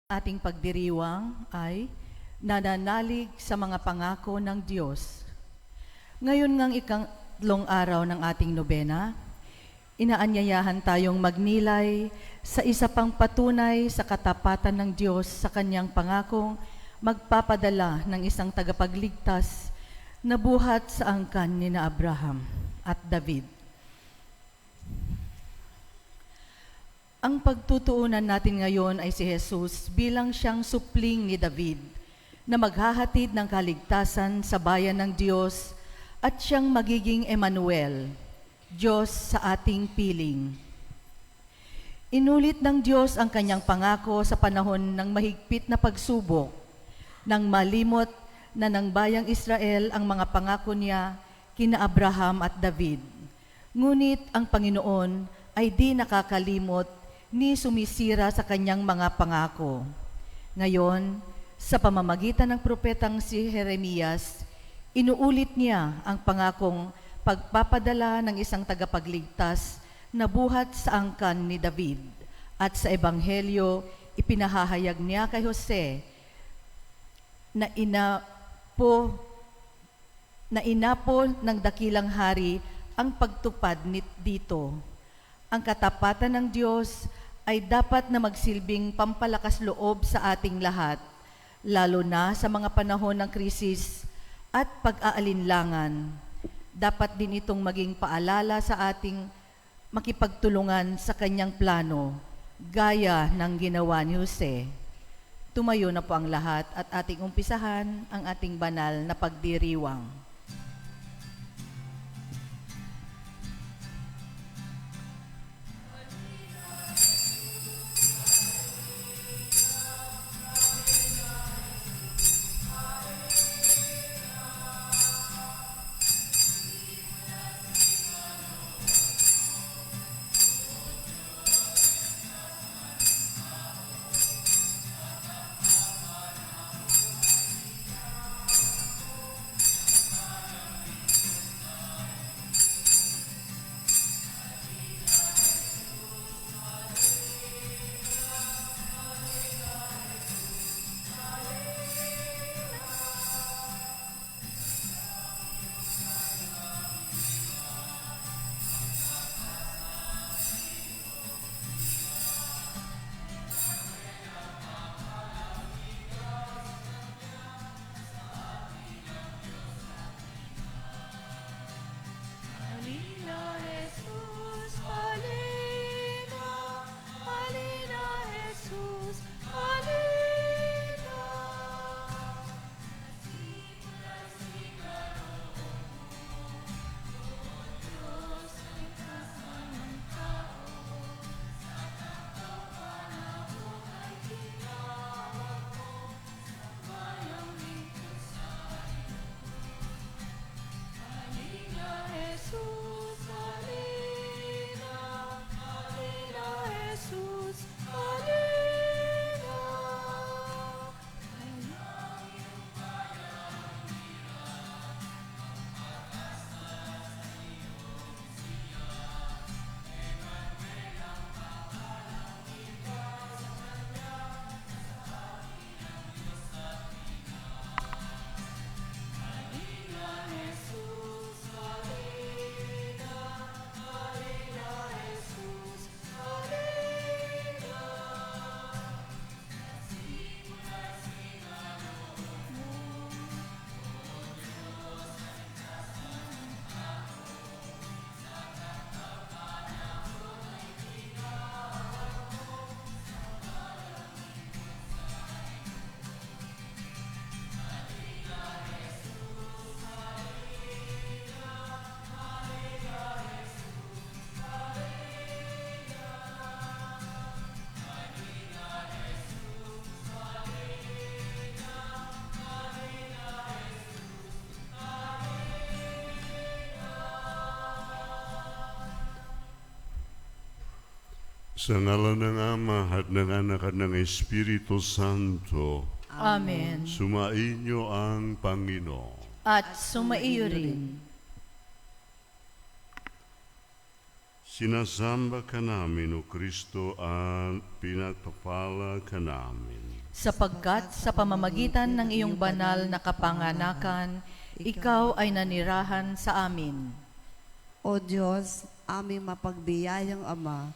Ating pagdiriwang ay nananalig sa mga pangako ng Diyos. Ngayon ngang ikatlong araw ng ating nobena, inaanyayahan tayong magnilay sa isa pang patunay sa katapatan ng Diyos sa kanyang pangakong magpapadala ng isang tagapagligtas na buhat sa angkan ni na Abraham at David. Ang pagtutuunan natin ngayon ay si Jesus bilang siyang supling ni David na maghahatid ng kaligtasan sa bayan ng Diyos at siyang magiging Emmanuel, Diyos sa ating piling. Inulit ng Diyos ang kanyang pangako sa panahon ng mahigpit na pagsubok, nang malimot na ng bayang Israel ang mga pangako niya kina Abraham at David. Ngunit ang Panginoon ay di nakakalimot ni sumisira sa kanyang mga pangako. Ngayon, sa pamamagitan ng propetang si Jeremias, inuulit niya ang pangakong pagpapadala ng isang tagapagligtas na buhat sa angkan ni David. At sa Ebanghelyo, ipinahahayag niya kay Jose na inapo ng dakilang hari ang pagtupad dito. Ang katapatan ng Diyos ay dapat na magsilbing pampalakas loob sa ating lahat, lalo na sa mga panahon ng krisis at pag-aalinlangan. Dapat din itong maging paalala sa ating makipagtulungan sa kanyang plano, gaya ng ginawa ni Jose. Tumayo na po ang lahat at ating umpisahan ang ating banal na pagdiriwang. Sa ngalan ng Ama at ng Anak at ng Espiritu Santo. Amen. Sumainyo ang Panginoon. At sumaiyo rin. Sinasamba ka namin, O Kristo, at pinagpapala ka namin. sapagkat sa pamamagitan ng iyong banal na kapanganakan, ikaw ay nanirahan sa amin. O Diyos, aming mapagbiyayang Ama,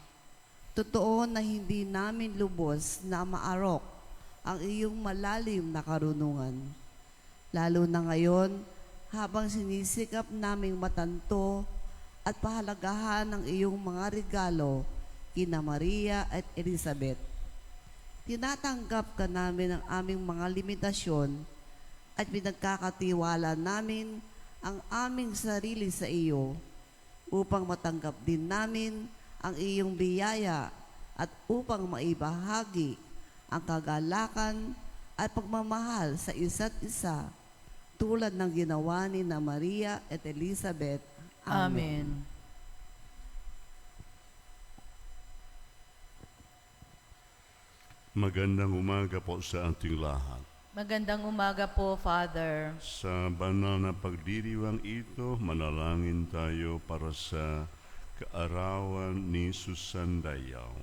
totoo na hindi namin lubos na maarok ang iyong malalim na karunungan. Lalo na ngayon, habang sinisikap naming matanto at pahalagahan ang iyong mga regalo kina Maria at Elizabeth. Tinatanggap ka namin ang aming mga limitasyon at pinagkakatiwala namin ang aming sarili sa iyo upang matanggap din namin ang iyong biyaya at upang maibahagi ang kagalakan at pagmamahal sa isa't isa tulad ng ginawa ni na Maria at Elizabeth. Amen. Magandang umaga po sa ating lahat. Magandang umaga po, Father. Sa banal na pagdiriwang ito, manalangin tayo para sa kaarawan ni Susan Dayaw.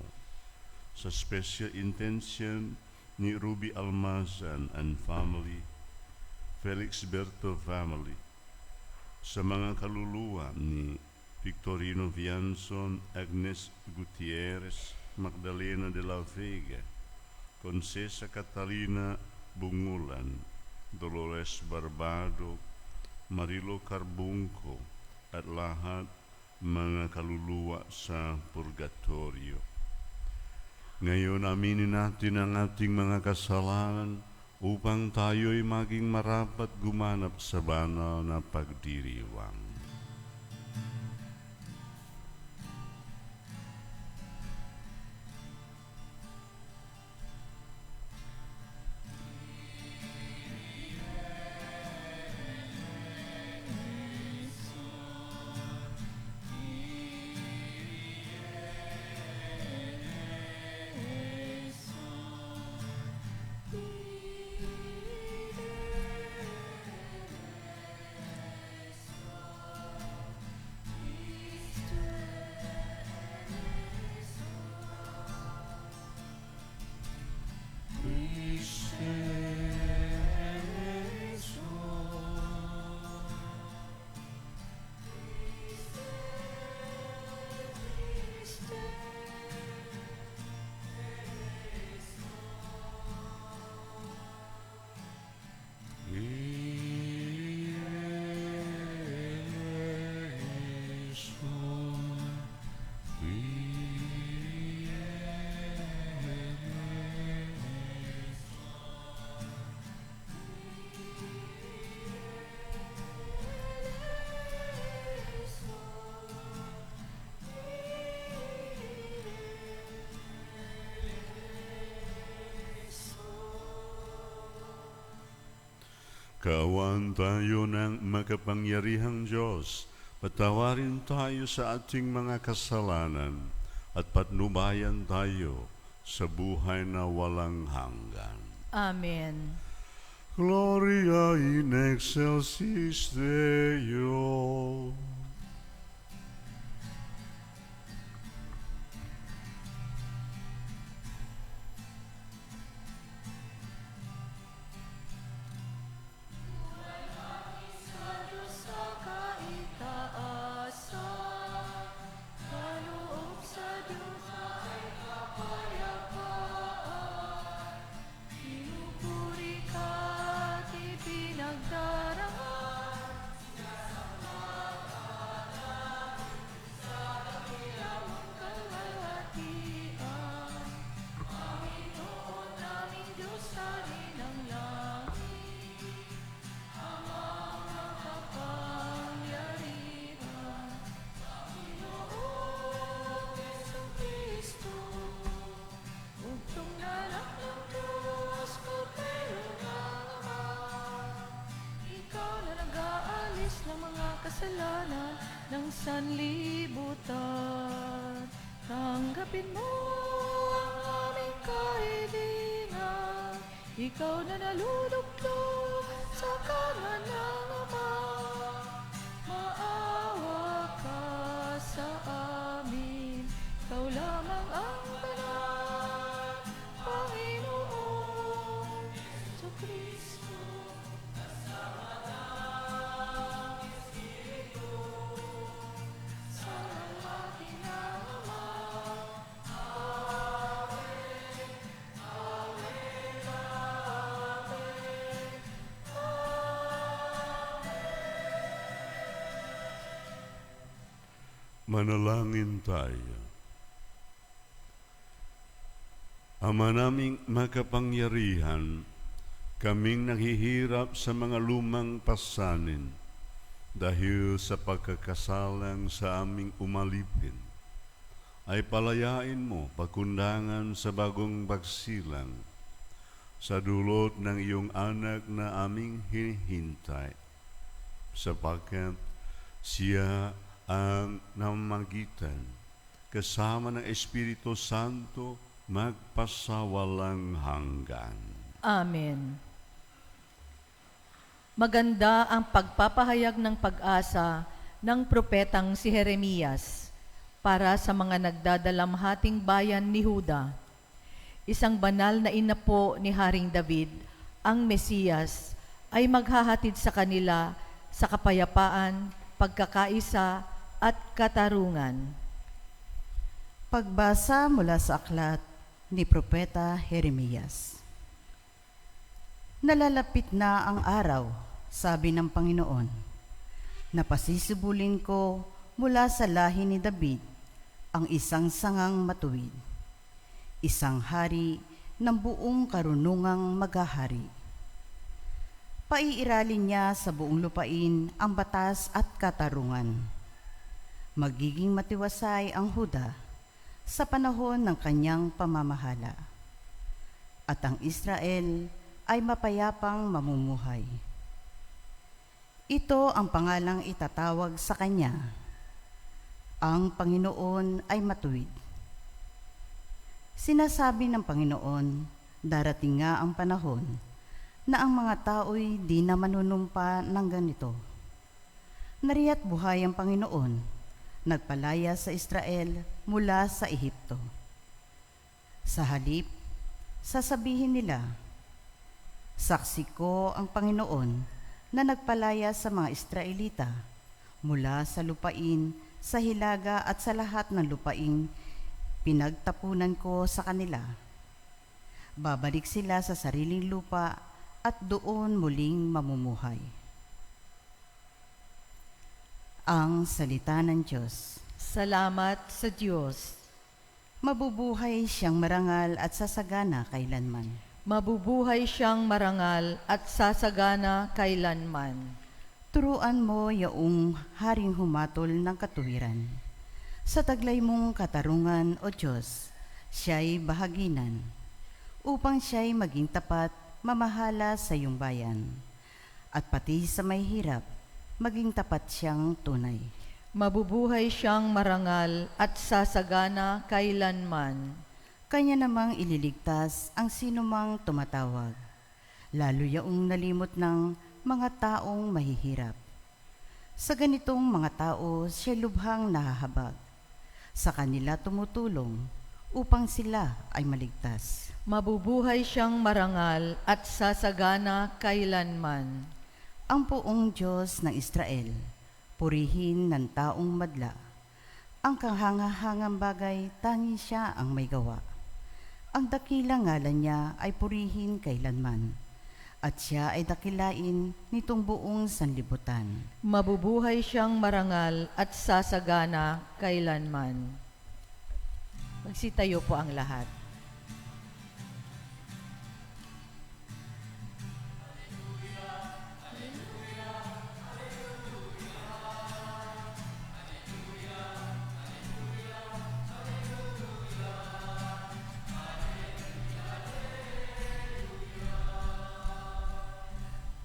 Sa special intention ni Ruby Almazan and family, Felix Berto family, sa mga kaluluwa ni Victorino Vianson, Agnes Gutierrez, Magdalena de la Vega, Concesa Catalina Bungulan, Dolores Barbado, Marilo Carbunco, at lahat mga kaluluwa sa purgatorio. Ngayon, aminin natin ang ating mga kasalanan upang tayo'y maging marapat gumanap sa banal na pagdiriwang. Kaawaan tayo ng makapangyarihang Diyos, patawarin tayo sa ating mga kasalanan at patnubayan tayo sa buhay na walang hanggan. Amen. Gloria in excelsis Deo. Kasalanan ng sanlibutan, tanggapin mo ang aming kahilingan. Ikaw na nalulugtog sa kanan ng Ama, maawa ka sa amin. Ikaw lamang ang banal, Panginoon. Manalangin tayo. Ama naming makapangyarihan, kaming naghihirap sa mga lumang pasanin dahil sa pagkakasalang sa aming umalipin, ay palayain mo pagkundangan sa bagong pagsilang sa dulot ng iyong anak na aming hinihintay, sapagkat siya ang namagitan kasama ng Espiritu Santo magpasawalang hanggan. Amen. Maganda ang pagpapahayag ng pag-asa ng propetang si Jeremias para sa mga nagdadalamhating bayan ni Huda. Isang banal na inapo ni Haring David, ang Mesiyas, ay maghahatid sa kanila sa kapayapaan, pagkakaisa at katarungan. Pagbasa mula sa aklat ni Propeta Jeremias. Nalalapit na ang araw, sabi ng Panginoon, na pasisibulin ko mula sa lahi ni David ang isang sangang matuwid, isang hari ng buong karunungang maghahari. Paiiralin niya sa buong lupain ang batas at katarungan. Magiging matiwasay ang Huda sa panahon ng kanyang pamamahala, at ang Israel ay mapayapang mamumuhay. Ito ang pangalang itatawag sa kanya: ang Panginoon ay matuwid. Sinasabi ng Panginoon, darating nga ang panahon na ang mga tao'y di na manunumpa ng ganito. Nariya't buhay ang Panginoon, nagpalaya sa Israel mula sa Ehipto. Sa halip, sasabihin nila, saksi ko ang Panginoon na nagpalaya sa mga Israelita mula sa lupain, sa hilaga at sa lahat ng lupaing pinagtapunan ko sa kanila. Babalik sila sa sariling lupa at doon muling mamumuhay. Ang salita ng Diyos. Salamat sa Diyos. Mabubuhay siyang marangal at sasagana kailanman. Mabubuhay siyang marangal at sasagana kailanman. Turuan mo yaong haring humatol ng katuwiran. Sa taglay mong katarungan, O Diyos, siya'y bahaginan, upang siya'y maging tapat, mamahala sa iyong bayan, at pati sa may hirap, maging tapat siyang tunay. Mabubuhay siyang marangal at sasagana kailanman. Kanya namang ililigtas ang sinumang tumatawag, lalo yaong nalimot ng mga taong mahihirap. Sa ganitong mga tao, siya lubhang nahahabag. Sa kanila tumutulong upang sila ay maligtas. Mabubuhay siyang marangal at sasagana kailanman. Ang poong Diyos ng Israel, purihin ng taong madla. Ang kahangahangang bagay, tanging siya ang may gawa. Ang dakilang ngalan niya ay purihin kailanman, at siya ay dakilain nitong buong sanlibutan. Mabubuhay siyang marangal at sasagana kailanman. Magsitayo po ang lahat.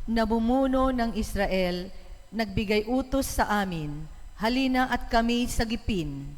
Namumuno ng Israel, nagbigay utos sa amin, halina at kami sagipin.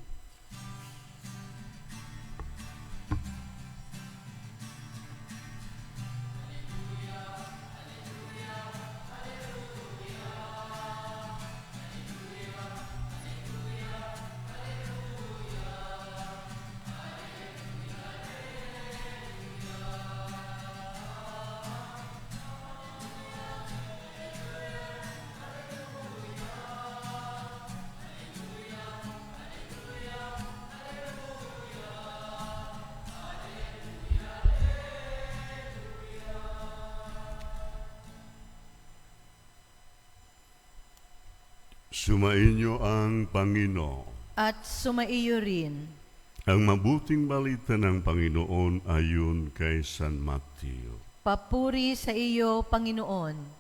Sumainyo ang Panginoon. at sumaiyo rin. Ang mabuting balita ng Panginoon ayon kay San Mateo. Papuri sa iyo, Panginoon.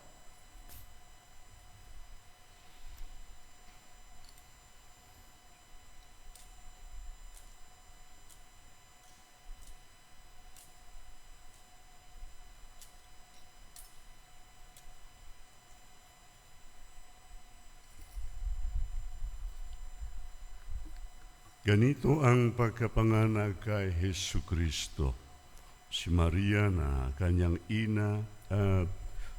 Ganito ang pagkapanganak kay Hesu Kristo. Si Maria na kanyang ina at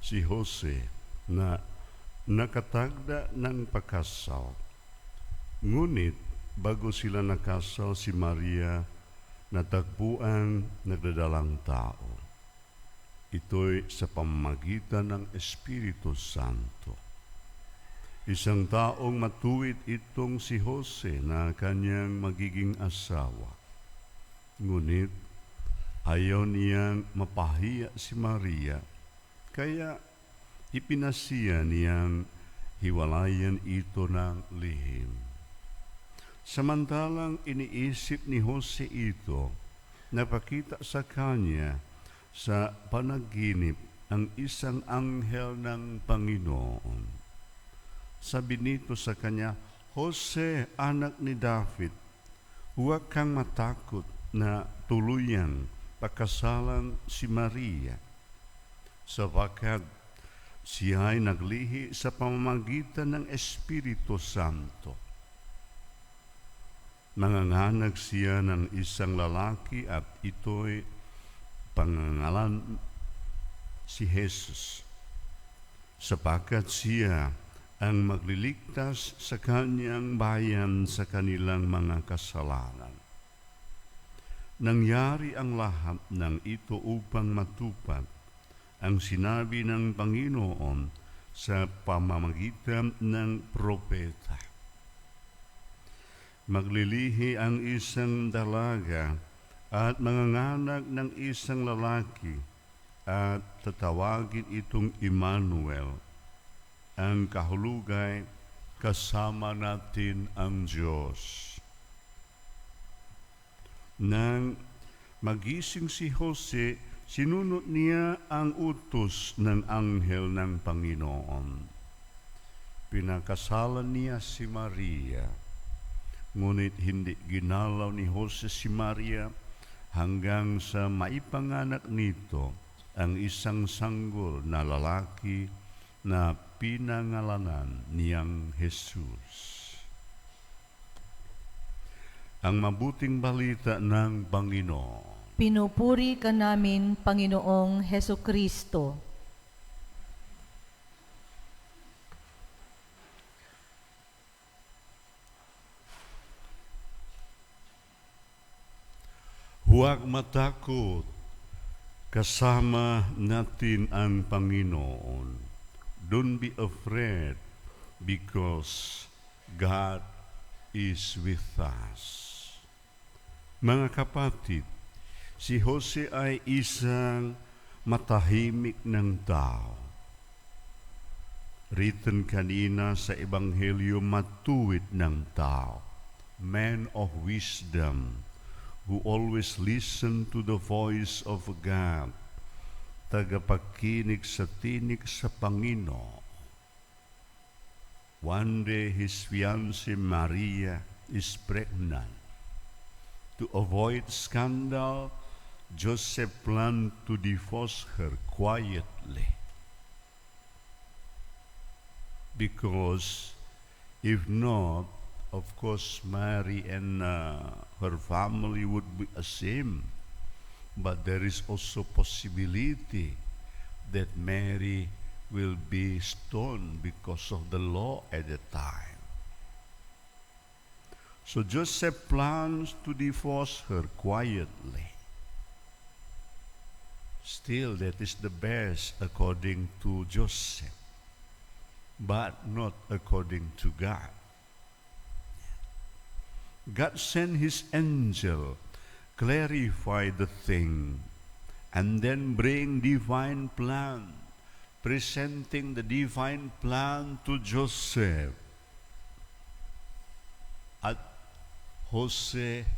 si Jose na nakatagda ng pakasal. Ngunit bago sila nakasal, si Maria natagpuan nagdadalang tao. Ito'y sa pamamagitan ng Espiritu Santo. Isang taong matuwid itong si Jose na kanyang magiging asawa. Ngunit ayaw niyang mapahiya si Maria, kaya ipinasiya niyang hiwalayan ito ng lihim. Samantalang iniisip ni Jose ito, napakita sa kanya sa panaginip ang isang anghel ng Panginoon. Sabi nito sa kanya, Jose, anak ni David, huwag kang matakot na tuluyang pakasalan si Maria, sapagkat siya ay naglihi sa pamamagitan ng Espiritu Santo. Nanganganak siya ng isang lalaki at ito'y pangangalan si Jesus, sapagkat siya ang magliligtas sa kanyang bayan sa kanilang mga kasalanan. Nangyari ang lahat ng ito upang matupad ang sinabi ng Panginoon sa pamamagitan ng propeta. Maglilihi ang isang dalaga at manganganak ng isang lalaki at tatawagin itong Emmanuel. Ang kahulugay, kasama natin ang Diyos. Nang magising si Jose, sinunod niya ang utos ng anghel ng Panginoon. Pinakasalan niya si Maria, ngunit hindi ginalaw ni Jose si Maria hanggang sa maipanganak nito ang isang sanggol na lalaki na pinangalanan niyang Jesus. Ang mabuting balita ng Panginoon. Pinupuri ka namin, Panginoong Hesu Kristo. Huwag matakot, kasama natin ang Panginoon. Don't be afraid because God is with us. Mga kapatid, si Jose ay isang matahimik ng tao. Written kanina sa Ebanghelyo, matuwid ng tao, man of wisdom, who always listen to the voice of God, tagapakinig sa tinig sa Panginoon. One day, his fiancée Maria is pregnant. To avoid scandal, Joseph planned to divorce her quietly. Because if not, of course, Mary and her family would be ashamed. But there is also possibility that Mary will be stoned because of the law at the time. So Joseph plans to divorce her quietly. Still, that is the best according to Joseph, but not according to God. God sent his angel, clarify the thing, and then bring divine plan, presenting the divine plan to Joseph. At Jose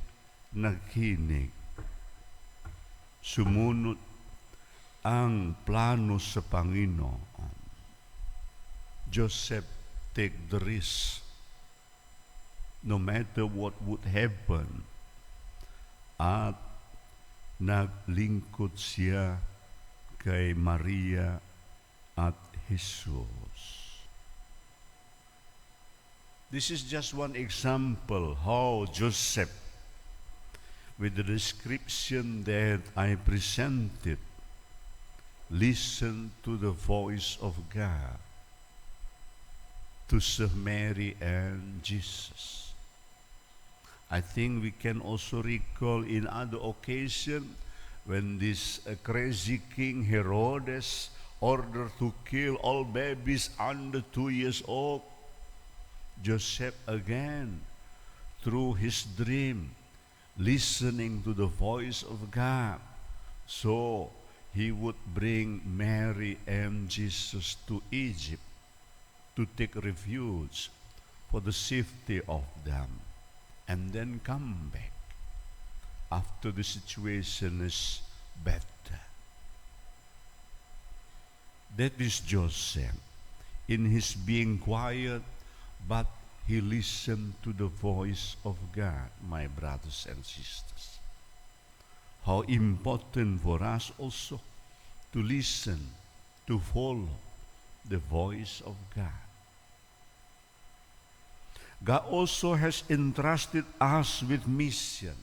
nakinig, sumunod ang plano sa Panginoon. Joseph take the risk no matter what would happen, at naglingkod siya kay Maria at Jesus. This is just one example how Joseph, with the description that I presented, listened to the voice of God to serve Mary and Jesus. I think we can also recall in other occasions when this crazy king Herodes ordered to kill all babies under 2 years old. Joseph again, through his dream, listening to the voice of God, so he would bring Mary and Jesus to Egypt to take refuge for the safety of them, and then come back after the situation is better. That is Joseph, in his being quiet, but he listened to the voice of God, my brothers and sisters. How important for us also to listen, to follow the voice of God. God also has entrusted us with mission,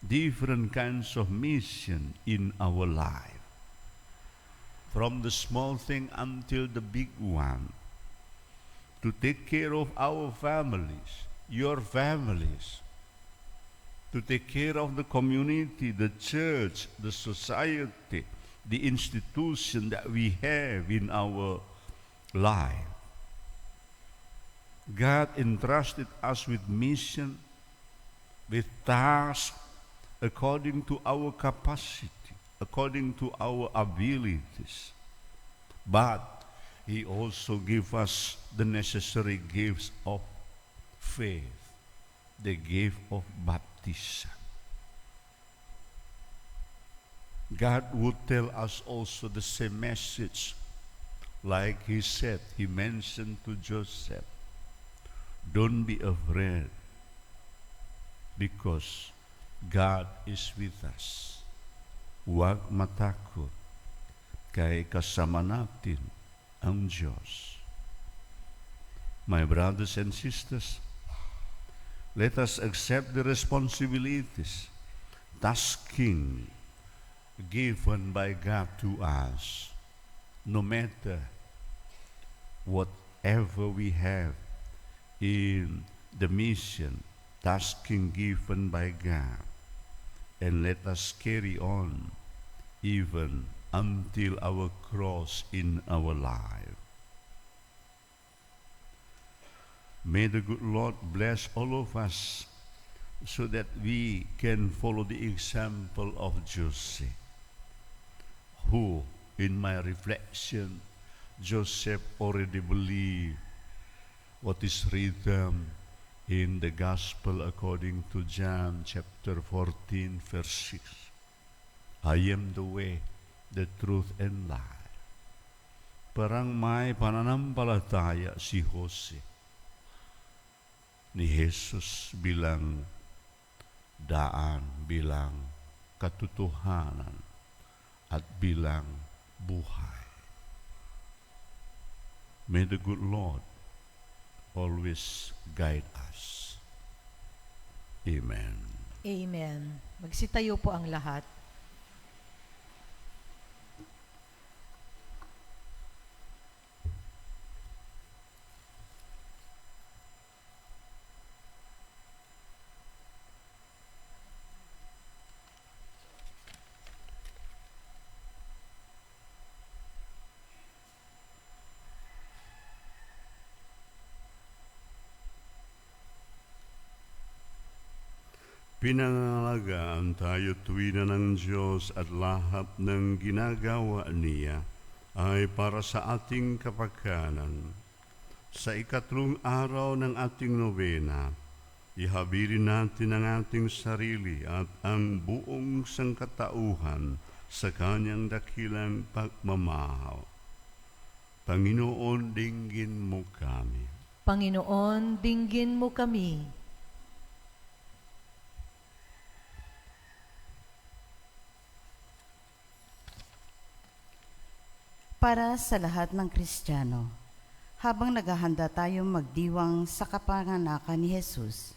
different kinds of mission in our life, from the small thing until the big one, to take care of our families, your families, to take care of the community, the church, the society, the institution that we have in our life. God entrusted us with mission, with tasks, according to our capacity, according to our abilities. But He also gave us the necessary gifts of faith, the gift of baptism. God would tell us also the same message, like He said, He mentioned to Joseph, don't be afraid, because God is with us. Huwag matakot, kay kasama natin ang Diyos. My brothers and sisters, let us accept the responsibilities, tasking given by God to us, no matter whatever we have in the mission, tasking given by God, and let us carry on even until our cross in our life. May the good Lord bless all of us so that we can follow the example of Joseph, who, in my reflection, Joseph already believed what is written in the Gospel according to John chapter 14, verse 6. I am the way, the truth, and life. Parang may pananampalataya si Jose ni Jesus bilang daan, bilang katotohanan, at bilang buhay. May the good Lord always guide us. Amen. Amen. Magsitayo po ang lahat. Pinangalagaan tayo tuwina ng Diyos at lahat ng ginagawa niya ay para sa ating kapakanan. Sa ikatlong araw ng ating nobena, Ihabirin natin ang ating sarili at ang buong sangkatauhan sa kanyang dakilang pagmamahal. Panginoon, dinggin mo kami. Panginoon, dinggin mo kami. Para sa lahat ng Kristiyano, habang naghahanda tayong magdiwang sa kapanganakan ni Jesus,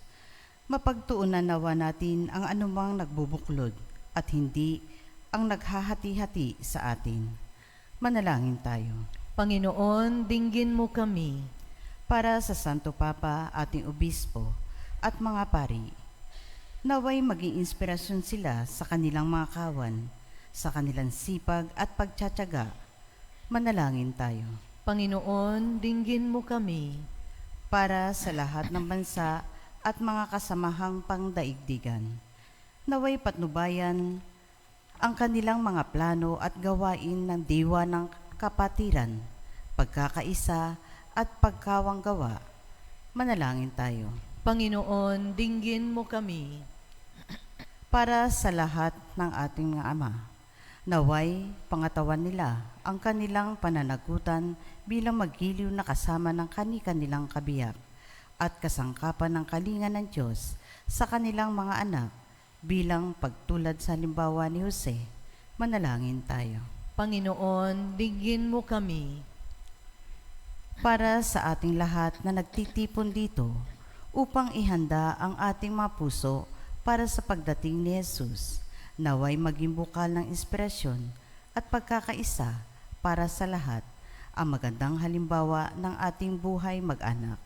mapagtuunan nawa natin ang anumang nagbubuklod at hindi ang naghahati-hati sa atin. Manalangin tayo. Panginoon, dinggin mo kami. Para sa Santo Papa, ating Obispo at mga pari, naway maging inspirasyon sila sa kanilang mga kawan, sa kanilang sipag at pagtsatsaga. Manalangin tayo. Panginoon, dinggin mo kami. Para sa lahat ng bansa at mga kasamahang pangdaigdigan, naway patnubayan ang kanilang mga plano at gawain ng diwa ng kapatiran, pagkakaisa at pagkawanggawa. Manalangin tayo. Panginoon, dinggin mo kami. Para sa lahat ng ating mga ama, naway pangatawan nila ang kanilang pananagutan bilang magiliw na kasama ng kani-kanilang kabiyak at kasangkapan ng kalinga ng Diyos sa kanilang mga anak bilang pagtulad sa halimbawa ni Jose. Manalangin tayo. Panginoon, dinggin mo kami. Para sa ating lahat na nagtitipon dito upang ihanda ang ating mga puso para sa pagdating ni Jesus, naway maging bukal ng inspirasyon at pagkakaisa para sa lahat, ang magandang halimbawa ng ating buhay mag-anak.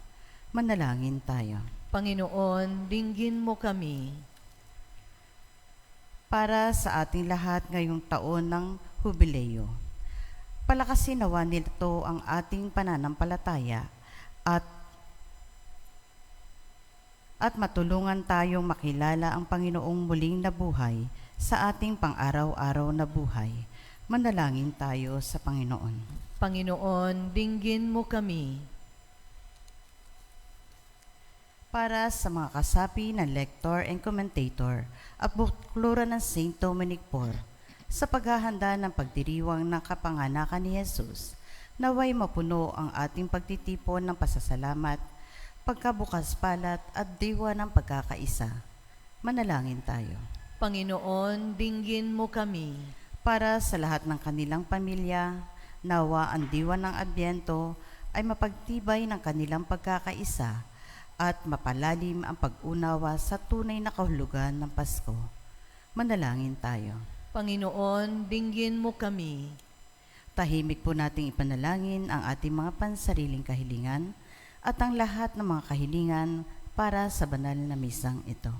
Manalangin tayo. Panginoon, dinggin mo kami. Para sa ating lahat ngayong taon ng Hubileo, palakasin nawa nito ang ating pananampalataya at matulungan tayong makilala ang Panginoong muling nabuhay sa ating pang-araw-araw na buhay. Manalangin tayo sa Panginoon. Panginoon, dinggin mo kami. Para sa mga kasapi ng lector and commentator at bukluran ng St. Dominic Paul, sa paghahanda ng pagdiriwang ng kapanganakan ni Jesus, naway mapuno ang ating pagtitipon ng pasasalamat, pagkabukas palat at diwa ng pagkakaisa. Manalangin tayo. Panginoon, dinggin mo kami. Para sa lahat ng kanilang pamilya, nawa ang diwa ng Adbyento ay mapagtibay ng kanilang pagkakaisa at mapalalim ang pag-unawa sa tunay na kahulugan ng Pasko. Manalangin tayo. Panginoon, dinggin mo kami. Tahimik po nating ipanalangin ang ating mga pansariling kahilingan at ang lahat ng mga kahilingan para sa banal na misang ito.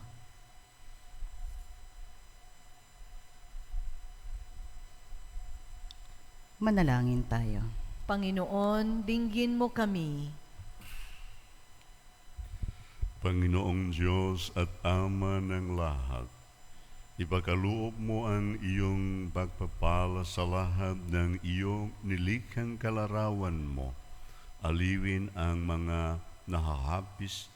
Manalangin tayo. Panginoon, dinggin mo kami. Panginoong Diyos at Ama ng lahat, ipagkaloob mo ang iyong pagpapala sa lahat ng iyong nilikhang kalarawan mo. Aliwin ang mga nahahapis,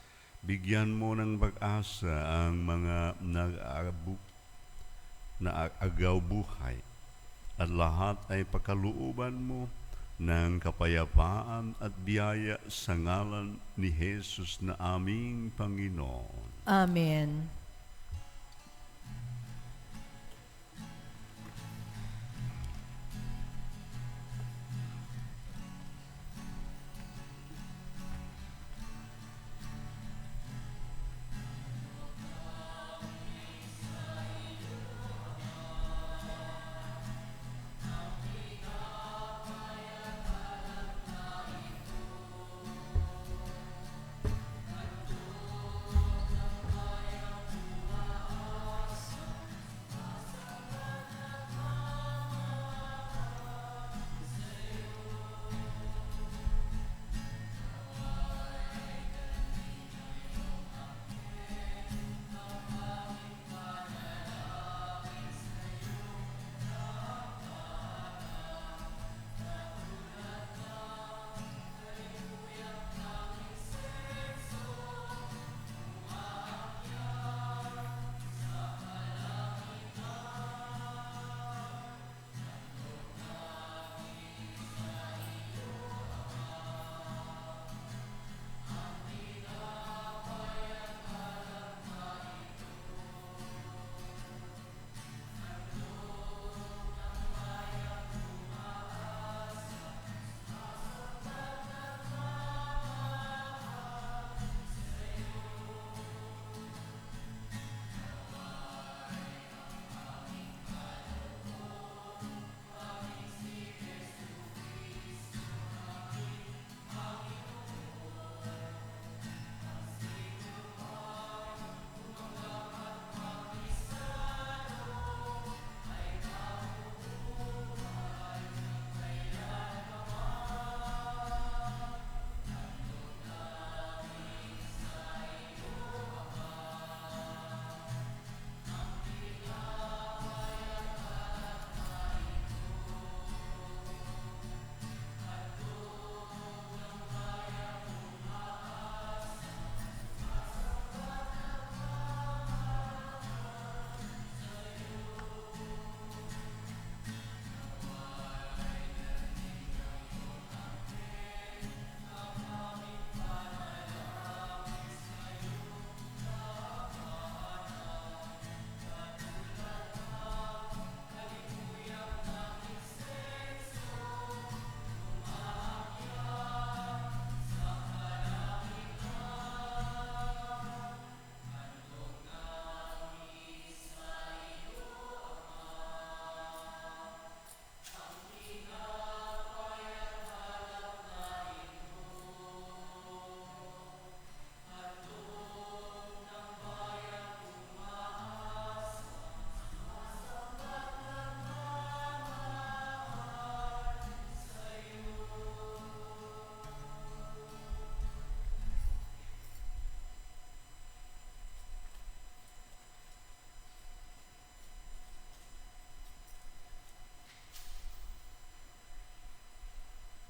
bigyan mo ng pag-asa ang mga nag-agaw buhay, at lahat ay pagkalooban mo ng kapayapaan at biyaya sa ngalan ni Jesus na aming Panginoon. Amen.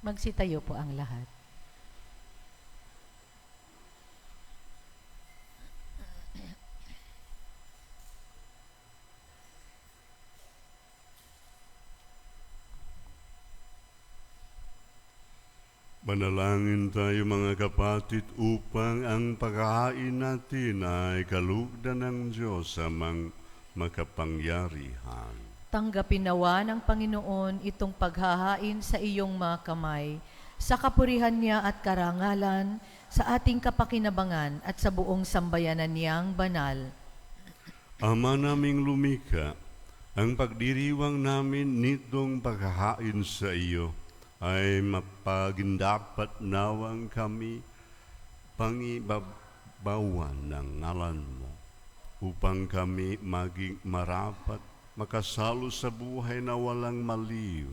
Magsitayo po ang lahat. Manalangin tayo mga kapatid upang ang pagkain natin ay kalugdan ng Diyos amang makapangyarihan. Tanggapin nawa ng Panginoon itong paghahain sa iyong mga kamay, sa kapurihan niya at karangalan, sa ating kapakinabangan at sa buong sambayanan niyang banal. Ama naming lumikha, ang pagdiriwang namin nitong paghahain sa iyo ay mapagindapat nawang kami pangibabawan ng ngalan mo upang kami maging marapat makasalo sa buhay na walang maliw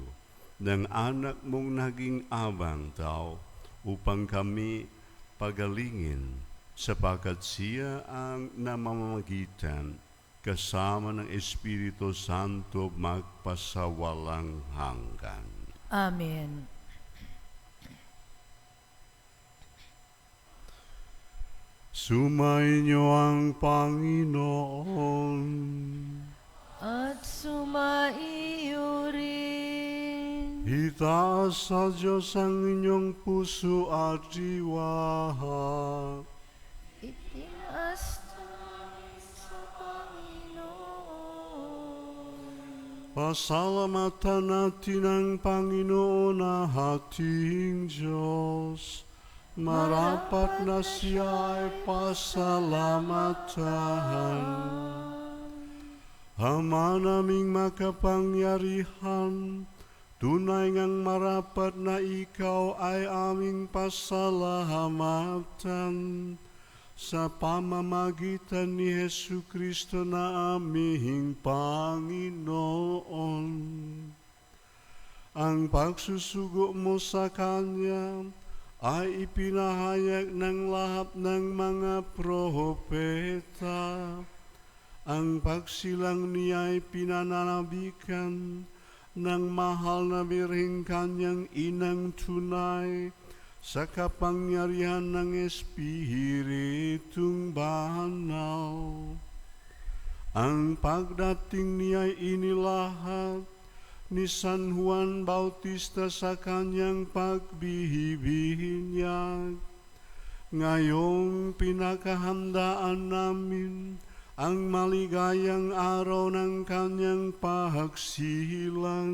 ng anak mong naging abang tao upang kami pagalingin sapagkat siya ang namamagitan kasama ng Espiritu Santo magpasawalang hanggan. Amen. Sumainyo ang Panginoon. At sumaiyo rin. Itaas sa Diyos ang inyong puso at diwa. Itinaas namin sa Panginoon. Pasalamatan natin ang Panginoon na ating Diyos. Marapat na siya ay pasalamatan. Ama naming makapangyarihan, tunay ngang marapat na ikaw ay aming pasalamatan sa pamamagitan ni Hesu Kristo na aming Panginoon. Ang pagsusugo mo sa Kanya ay ipinahayag ng lahat ng mga propeta. Ang pagsilang niya ay pinananabikan ng mahal na Birheng Kanyang inang tunay sa kapangyarihan ng Espiritong Banal. Ang pagdating niya ay inilahat ni San Juan Bautista sa kanyang pagbibihayag. Ngayong pinakahandaan namin ang maligayang araw ng kanyang pagsilang.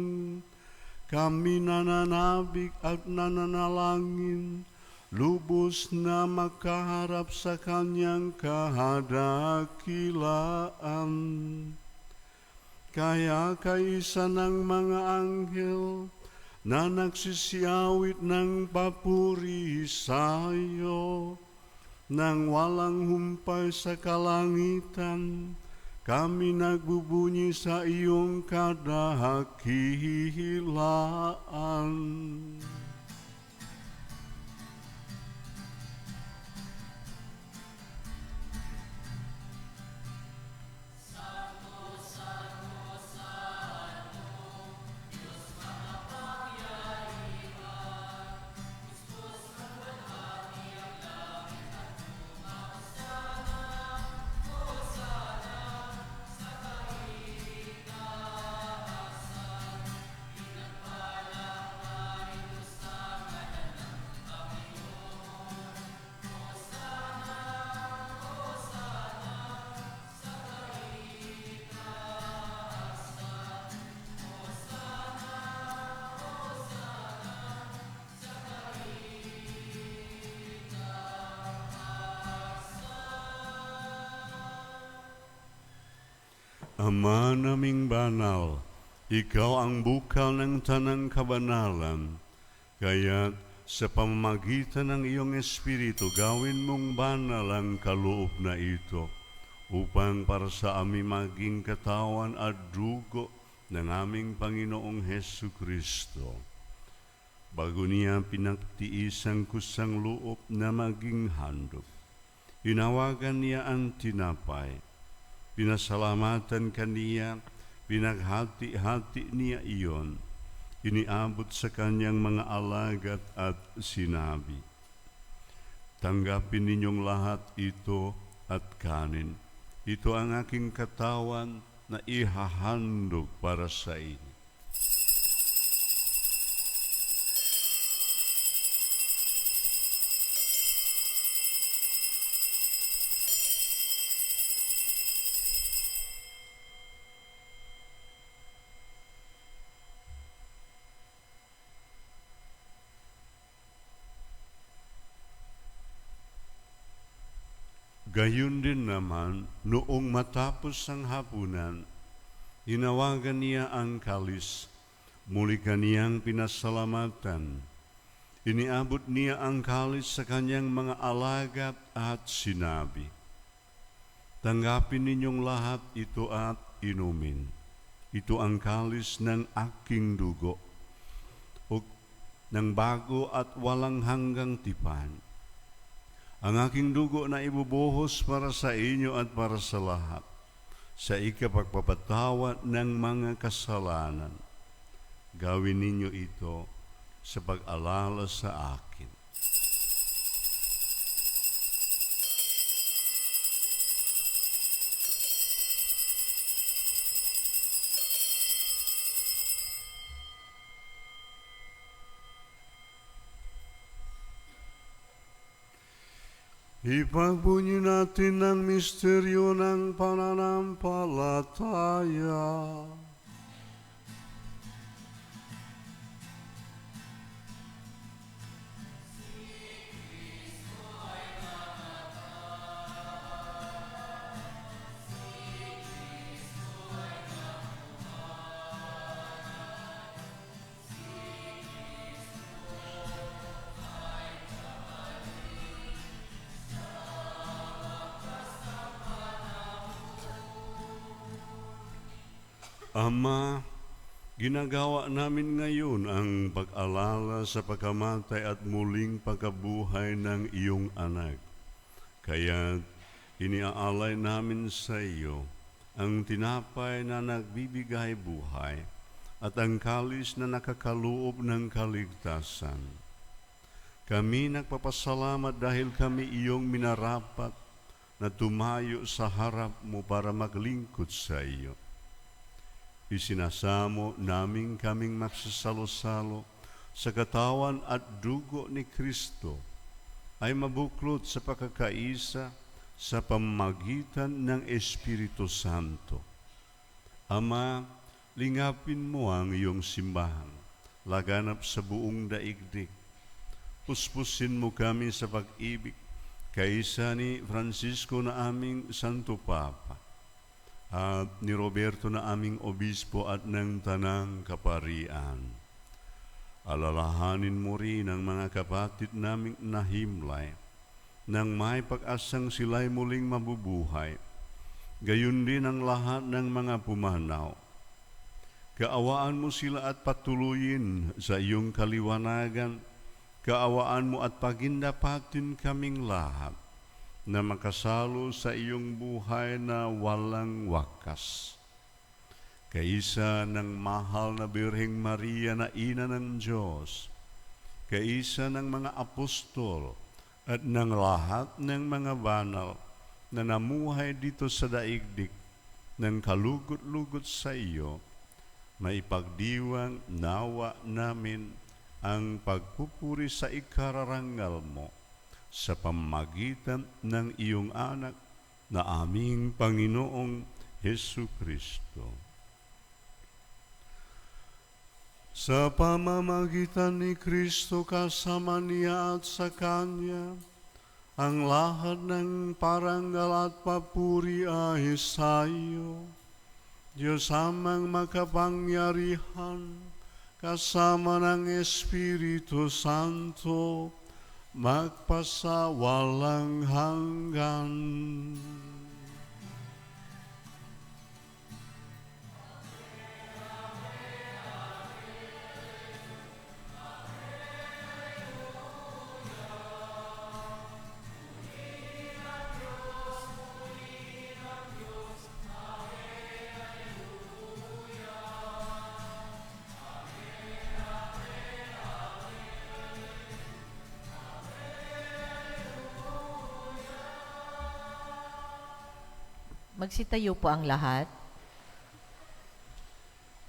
Kami nananabik at nananalangin, lubos na makaharap sa kanyang kahadakilaan. Kaya kaisa ng mga anghel na nagsisiyawit ng papuri sa iyo, nang walang humpay sa kalangitan, kami nagbubunyi sa iyong kadakilaan. Ama naming banal, ikaw ang bukal ng tanang kabanalan, kaya't sa pamamagitan ng iyong Espiritu, gawin mong banal ang kaloob na ito, upang para sa amin maging katawan at dugo ng aming Panginoong Hesu Kristo. Bago niya pinagtiis ang kusang loob na maging handog, inawagan niya ang tinapay, pinasalamatan kaniya, pinaghati-hati niya iyon, iniabot sa kanyang mga alagad at sinabi, "Tanggapin ninyong lahat ito at kanin. Ito ang aking katawan na ihahandog para sa inyo." Gayon din naman, noong matapos ang hapunan, hinawagan niya ang kalis, muli kaniyang pinasalamatan. Iniabot niya ang kalis sa kanyang mga alagad at sinabi, "Tanggapin ninyong lahat ito at inumin. Ito ang kalis ng aking dugo, o ng bago at walang hanggang tipan. Ang aking dugo na ibubuhos para sa inyo at para sa lahat, sa ikapagpapatawad ng mga kasalanan. Gawin ninyo ito sa pag-alala sa akin." Ipagpunyi natin ang misteryo ng pananampalataya. Ama, ginagawa namin ngayon ang pag-alala sa pagkamatay at muling pagkabuhay ng iyong anak. Kaya iniaalay namin sa iyo ang tinapay na nagbibigay buhay at ang kalis na nakakaloob ng kaligtasan. Kami nagpapasalamat dahil kami iyong minarapat na tumayo sa harap mo para maglingkod sa iyo. Isinasamo namin kaming magsasalo-salo sa katawan at dugo ni Kristo ay mabuklod sa pagkakaisa sa pamamagitan ng Espiritu Santo. Ama, lingapin mo ang iyong simbahan, laganap sa buong daigdig. Puspusin mo kami sa pag-ibig, kaisa ni Francisco na aming Santo Papa, at ni Roberto na aming obispo at ng tanang kaparian. Alalahanin mo rin ang mga kapatid naming nahimlay, nang may pag-asang sila'y muling mabubuhay. Gayon din ang lahat ng mga pumanaw. Kaawaan mo sila at patuloyin sa iyong kaliwanagan. Kaawaan mo at pagindapatin kaming lahat na makasalo sa iyong buhay na walang wakas. Kaisa ng mahal na Birheng Maria na Ina ng Diyos, kaisa ng mga apostol at ng lahat ng mga banal na namuhay dito sa daigdig ng kalugot-lugot sa iyo, maipagdiwang nawa namin ang pagpupuri sa ikararangal mo sa pamamagitan ng iyong anak na aming Panginoong Hesu Kristo. Sa pamamagitan ni Kristo kasama niya at sa Kanya, ang lahat ng parangal at papuri ay sa iyo, Diyos amang makapangyarihan, kasama ng Espiritu Santo, magpasawalang hanggan. Magsitayo po ang lahat.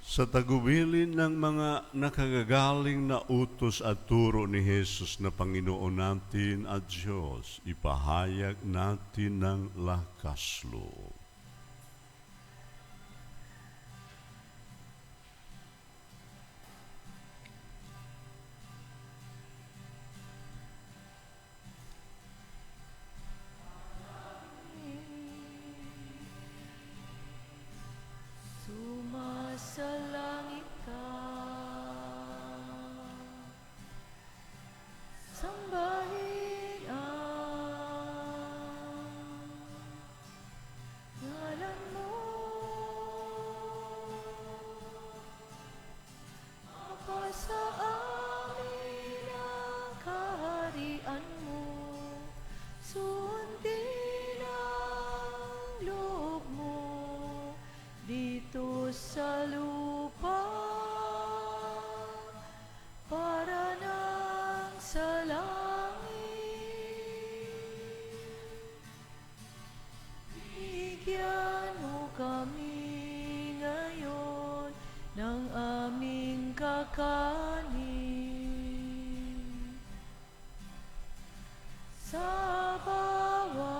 Sa tagubilin ng mga nakagagaling na utos at turo ni Jesus na Panginoon natin at Diyos, ipahayag natin ng lakas loob. Sumasalangit ka, sambahin ang ngalan mo, mapasa amin ang kaharian mo, sundin ang loob mo dito sa lupa para nang sa langit. Bigyan mo kami ngayon ng aming kakanin. Sa bawat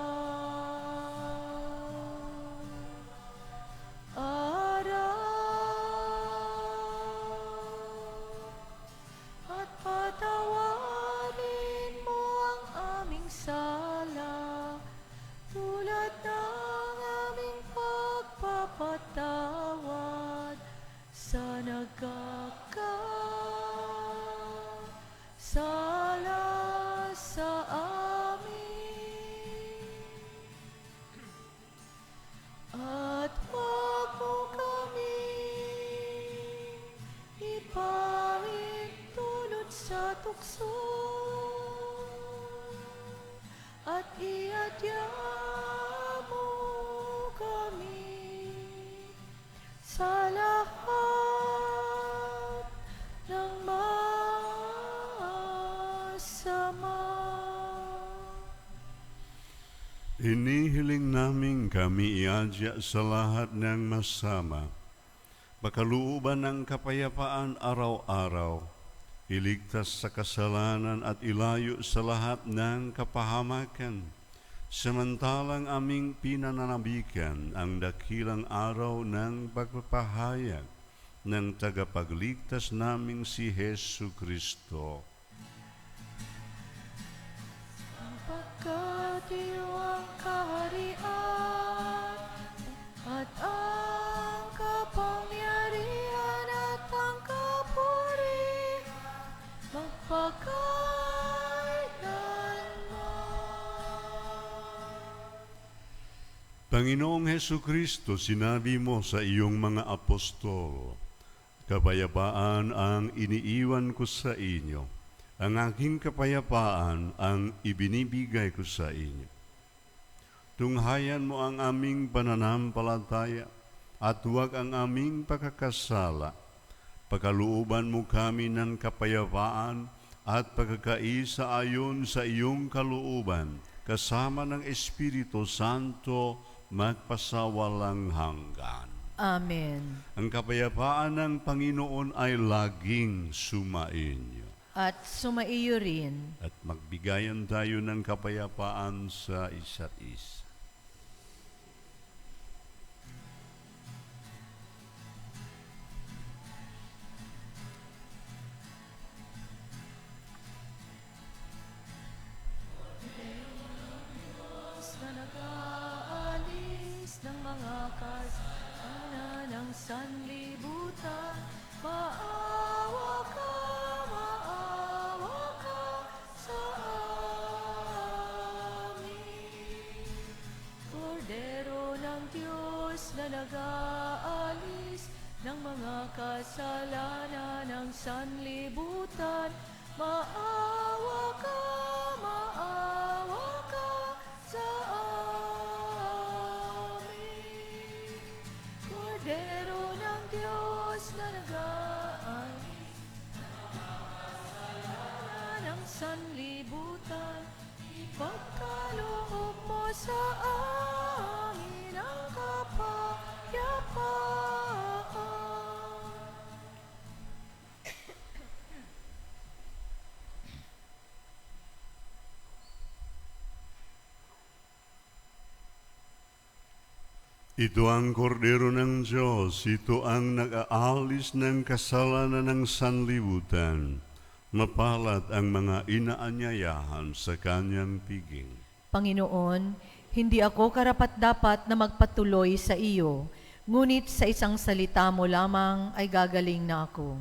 at patawarin mo ang aming sala, tulad ng aming pagpapatawad sa nagkakasala sa amin. At huwag mo kami ipahintulot sa tukso, at iadya mo kami sa lahat ng masama. Hinihiling namin kami iadya sa lahat ng masama, makalooban ng kapayapaan araw-araw, iligtas sa kasalanan at ilayo sa lahat ng kapahamakan, samantalang aming pinananabikan ang dakilang araw ng pagpapahayag ng tagapagligtas naming si Hesu Kristo. Pagkat iyo ang kaharian at ang kapangyarihan at ang kapurihan magpakailanman. Panginoong Hesu Kristo, sinabi mo sa iyong mga apostol, kapayapaan ang iniiwan ko sa inyo, ang aking kapayapaan ang ibinibigay ko sa inyo. Tunghayan mo ang aming pananampalataya at huwag ang aming pagkakasala. Pagkalooban mo kami ng kapayapaan at pagkakaisa ayon sa iyong kalooban, kasama ng Espiritu Santo, magpasawalang hanggan. Amen. Ang kapayapaan ng Panginoon ay laging sumainyo. At sumaiyo rin. At magbigayan tayo ng kapayapaan sa isa't isa. Na nag-aalis ng mga kasalanan ng sanlibutan, maawa ka sa amin. Kordero ng Diyos na nag-aalis ng mga kasalanan ng sanlibutan, maawa ka sa amin. Kordero ng Diyos na nag-aalis ng sanlibutan, ipagkaloob mo sa amin ang Ito ang kordero ng Diyos, ito ang nag-aalis ng kasalanan ng sanlibutan. Mapalad ang mga inaanyayahan sa kanyang piging. Panginoon, hindi ako karapat-dapat na magpatuloy sa iyo, ngunit sa isang salita mo lamang ay gagaling na ako.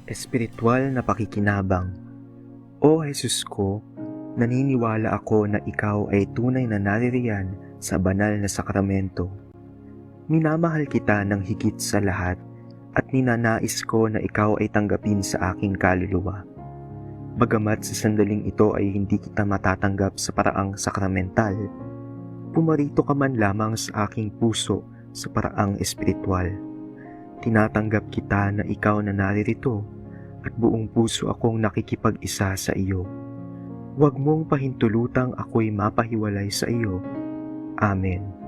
Espiritual na pakikinabang. O Jesus ko, naniniwala ako na ikaw ay tunay na naririyan sa banal na sakramento. Minamahal kita ng higit sa lahat at ninanais ko na ikaw ay tanggapin sa aking kaluluwa. Bagamat sa sandaling ito ay hindi kita matatanggap sa paraang sakramental, pumarito ka man lamang sa aking puso sa paraang espiritual. Tinatanggap kita na ikaw na naririto at buong puso akong nakikipag-isa sa iyo. Huwag mong pahintulutang ako'y mapahiwalay sa iyo. Amen.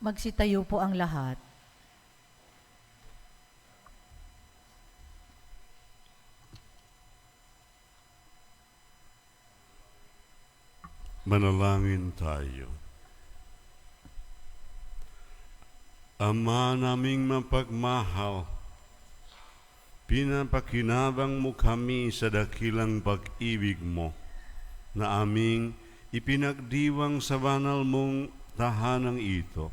Magsitayo po ang lahat. Manalangin tayo. Ama naming mapagmahal, pinapakinabang mo kami sa dakilang pag-ibig mo na aming ipinagdiwang sa banal mong tahanang ito.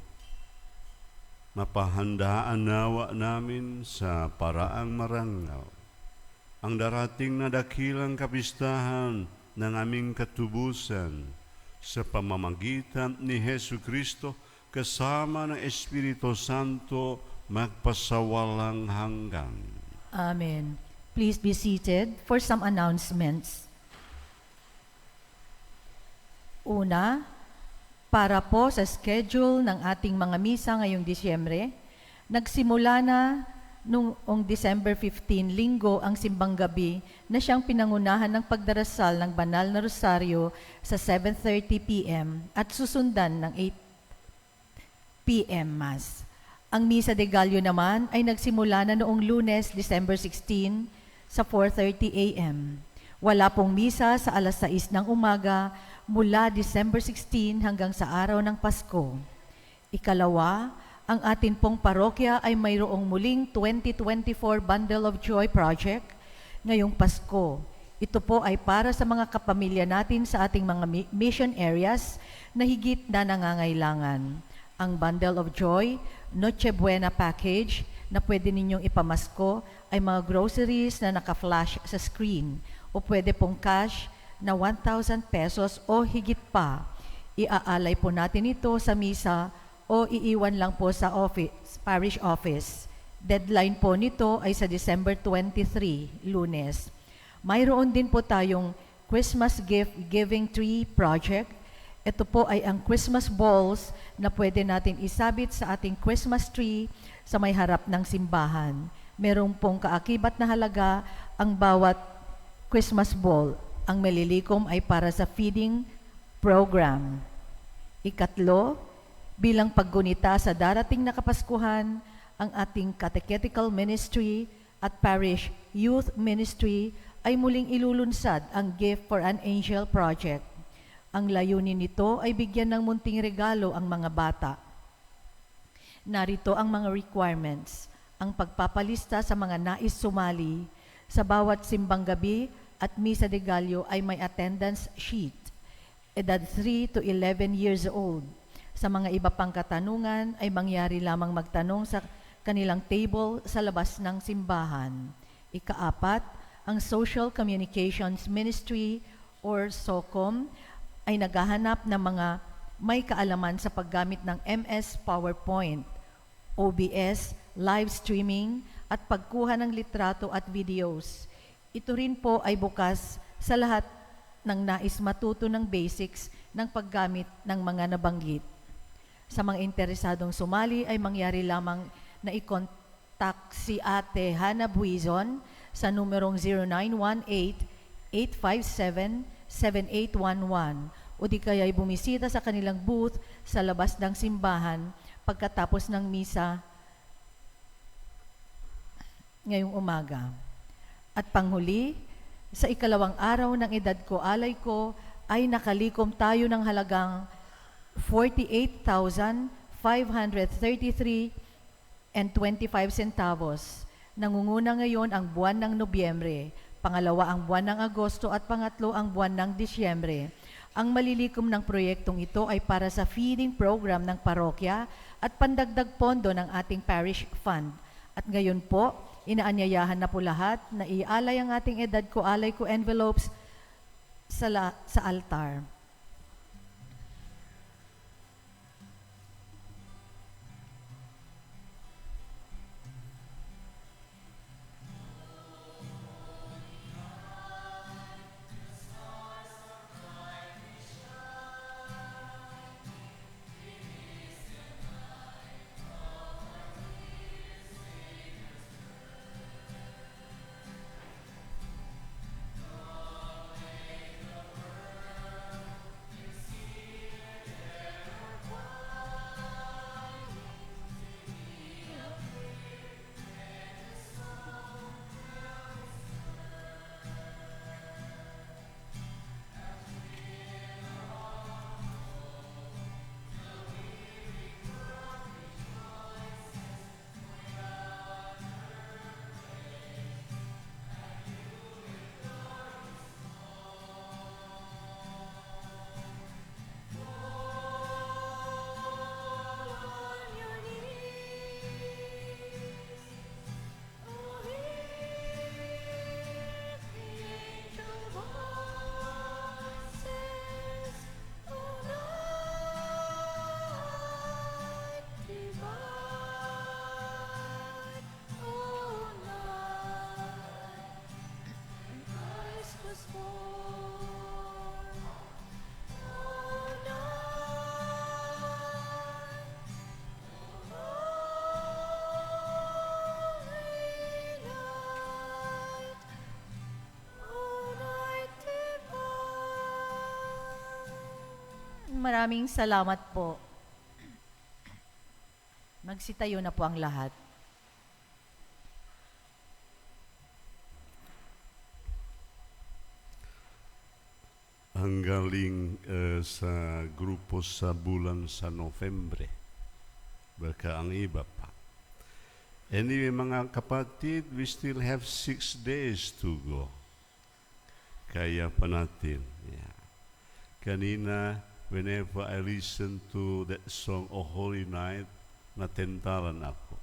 Mapahandaan nawa namin sa paraang marangal ang darating na dakilang kapistahan ng aming katubusan sa pamamagitan ni Hesu Kristo kasama ng Espiritu Santo magpasawalang hanggan. Amen. Please be seated for some announcements. Una, para po sa schedule ng ating mga misa ngayong Disyembre, nagsimula na noong December 15, Linggo, ang simbang gabi na siyang pinangunahan ng pagdarasal ng Banal na Rosaryo sa 7:30 p.m. at susundan ng 8 p.m. Mass. Ang Misa de Gallo naman ay nagsimula na noong Lunes, December 16 sa 4:30 a.m. Wala pong misa sa alas 6 ng umaga mula December 16 hanggang sa araw ng Pasko. Ikalawa, ang atin pong parokya ay mayroong muling 2024 Bundle of Joy Project ngayong Pasko. Ito po ay para sa mga kapamilya natin sa ating mga mission areas na higit na nangangailangan. Ang Bundle of Joy, Noche Buena Package na pwede ninyong ipamasko ay mga groceries na naka-flash sa screen o pwede pong cash na 1,000 pesos o higit pa. Iaalay po natin ito sa misa o iiwan lang po sa parish office. Deadline po nito ay sa December 23, Lunes. Mayroon din po tayong Christmas Gift Giving Tree Project. Ito po ay ang Christmas balls na pwede natin isabit sa ating Christmas tree sa may harap ng simbahan. Merong pong kaakibat na halaga ang bawat Christmas ball. Ang malilikom ay para sa feeding program. Ikatlo, bilang paggunita sa darating na Kapaskuhan, ang ating catechetical ministry at parish youth ministry ay muling ilulunsad ang Gift for an Angel Project. Ang layunin nito ay bigyan ng munting regalo ang mga bata. Narito ang mga requirements. Ang pagpapalista sa mga nais sumali sa bawat simbang gabi at Misa de Gallo ay may attendance sheet. Edad 3 to 11 years old. Sa mga iba pang katanungan ay mangyari lamang magtanong sa kanilang table sa labas ng simbahan. Ikaapat, ang Social Communications Ministry or SOCOM ay naghahanap ng mga may kaalaman sa paggamit ng MS PowerPoint, OBS, live streaming at pagkuha ng litrato at videos. Ito rin po ay bukas sa lahat ng nais matuto ng basics ng paggamit ng mga nabanggit. Sa mga interesadong sumali ay mangyari lamang na i-contact si Ate Hannah Buizon sa numerong 0918-857-7811 o di kaya ay bumisita sa kanilang booth sa labas ng simbahan pagkatapos ng misa ngayong umaga. At panghuli, sa ikalawang araw ng edad ko, alay ko, ay nakalikom tayo ng halagang 48,533.25 centavos. Nangunguna ngayon ang buwan ng Nobyembre, pangalawa ang buwan ng Agosto at pangatlo ang buwan ng Disyembre. Ang malilikom ng proyektong ito ay para sa feeding program ng parokya at pandagdag pondo ng ating parish fund. At ngayon po, inaanyayahan na po lahat na ialay ang ating edad ko, alay ko envelopes sa altar. Maraming salamat po. Magsitayo na po ang lahat. Ang galing sa grupo sa bulan sa Nobyembre. Baka ang iba pa. Anyway, mga kapatid, we still have 6 days to go. Kaya pa natin. Yeah. Kanina, whenever I listen to that song, O Holy Night, natentaran ako.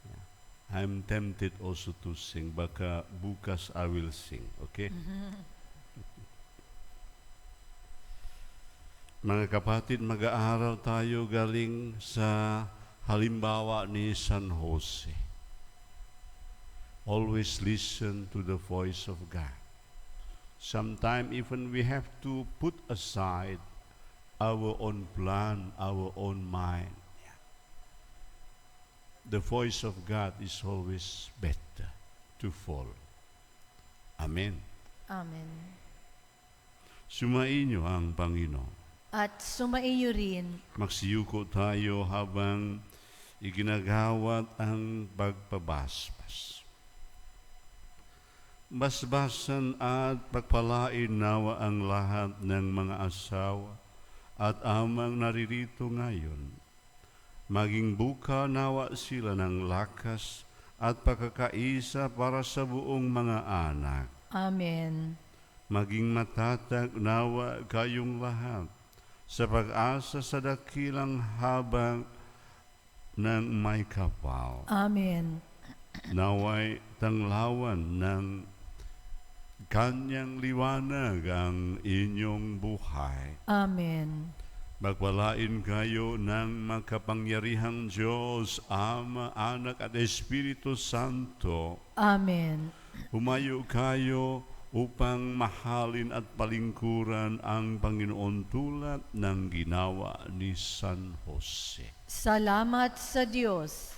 Yeah. I'm tempted also to sing. Baka bukas I will sing. Okay? Mga kapatid, mag-aaral tayo galing sa halimbawa ni San Jose. Always listen to the voice of God. Sometimes even we have to put aside our own plan, our own mind. The voice of God is always better to follow. Amen. Amen. Sumainyo ang Panginoon. At sumaiyo rin. Magsiyuko tayo habang iginagawat ang pagpabasbas. Basbasan at pagpalain nawa ang lahat ng mga asawa at amang naririto ngayon. Maging buka nawa sila ng lakas at pagkakaisa para sa buong mga anak. Amen. Maging matatag nawa kayong lahat sa pag-asa sa dakilang habang ng may kapal. Amen. Naway tanglawan ng kanyang liwanag ang inyong buhay. Amen. Magpalain kayo ng makapangyarihang Diyos, Ama, Anak at Espiritu Santo. Amen. Humayo kayo upang mahalin at palingkuran ang Panginoon tulad ng ginawa ni San Jose. Salamat sa Diyos.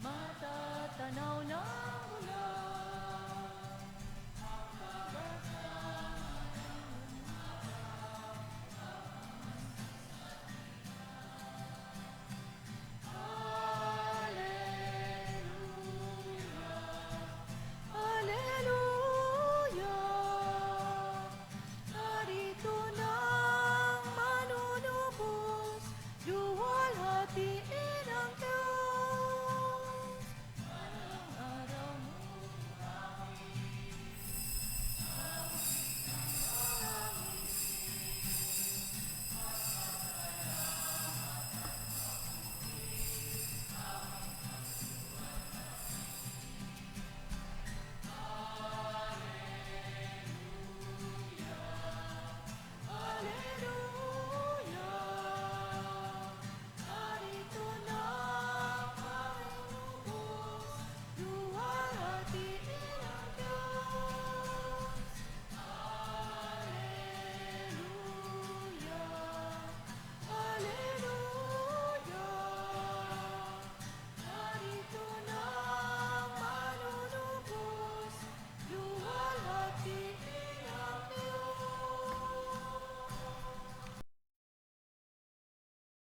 Matatanaw na